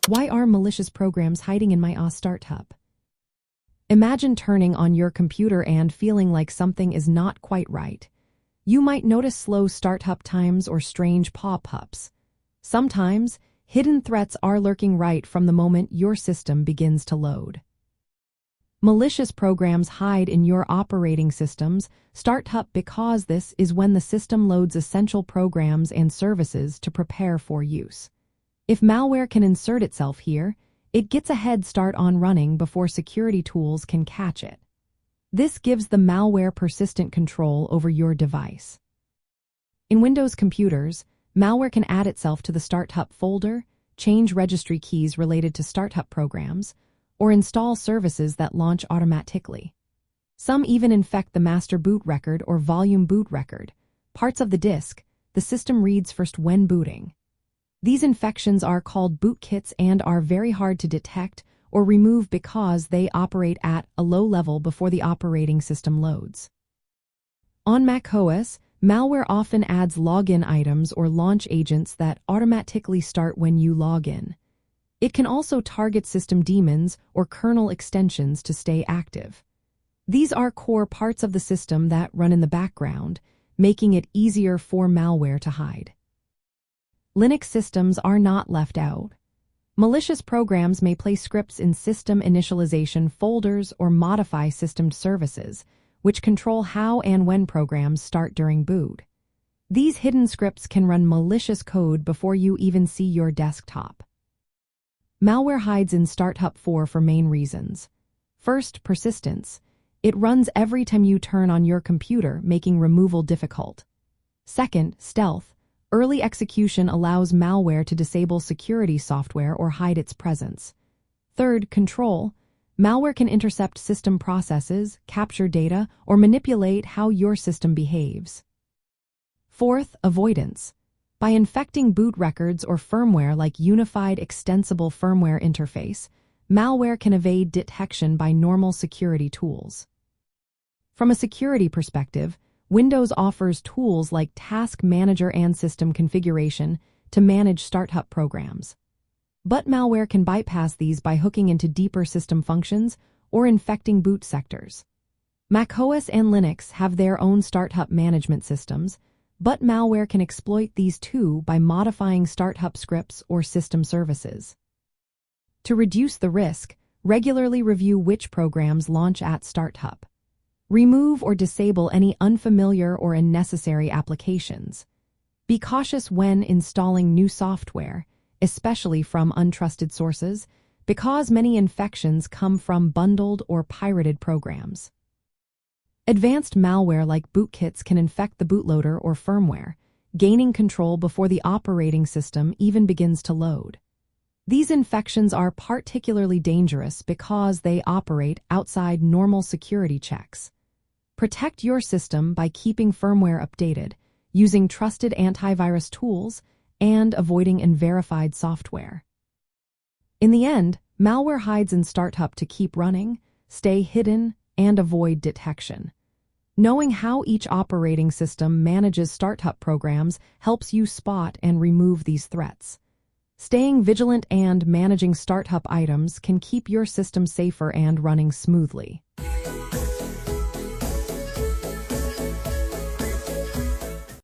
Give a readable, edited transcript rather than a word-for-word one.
Why are malicious programs hiding in my macOS startup? Imagine turning on your computer and feeling like something is not quite right. You might notice slow startup times or strange pop-ups. Sometimes, hidden threats are lurking right from the moment your system begins to load. Malicious programs hide in your operating system's startup because this is when the system loads essential programs and services to prepare for use. If malware can insert itself here, it gets a head start on running before security tools can catch it. This gives the malware persistent control over your device. In Windows computers, malware can add itself to the startup folder, change registry keys related to startup programs, or install services that launch automatically. Some even infect the master boot record or volume boot record, parts of the disk the system reads first when booting. These infections are called bootkits and are very hard to detect or remove because they operate at a low level before the operating system loads. On macOS, malware often adds login items or launch agents that automatically start when you log in. It can also target system daemons or kernel extensions to stay active. These are core parts of the system that run in the background, making it easier for malware to hide. Linux systems are not left out. Malicious programs may place scripts in system initialization folders or modify system services, which control how and when programs start during boot. These hidden scripts can run malicious code before you even see your desktop. Malware hides in startup for main reasons. First, persistence. It runs every time you turn on your computer, making removal difficult. Second, stealth. Early execution allows malware to disable security software or hide its presence. Third, control. Malware can intercept system processes, capture data, or manipulate how your system behaves. Fourth, avoidance. By infecting boot records or firmware like Unified Extensible Firmware Interface, malware can evade detection by normal security tools. From a security perspective, Windows offers tools like Task Manager and System Configuration to manage startup programs. But malware can bypass these by hooking into deeper system functions or infecting boot sectors. macOS and Linux have their own startup management systems, but malware can exploit these too by modifying startup scripts or system services. To reduce the risk, regularly review which programs launch at startup. Remove or disable any unfamiliar or unnecessary applications. Be cautious when installing new software, especially from untrusted sources, because many infections come from bundled or pirated programs. Advanced malware like bootkits can infect the bootloader or firmware, gaining control before the operating system even begins to load. These infections are particularly dangerous because they operate outside normal security checks. Protect your system by keeping firmware updated, using trusted antivirus tools, and avoiding unverified software. In the end, malware hides in startup to keep running, stay hidden, and avoid detection. Knowing how each operating system manages startup programs helps you spot and remove these threats. Staying vigilant and managing startup items can keep your system safer and running smoothly.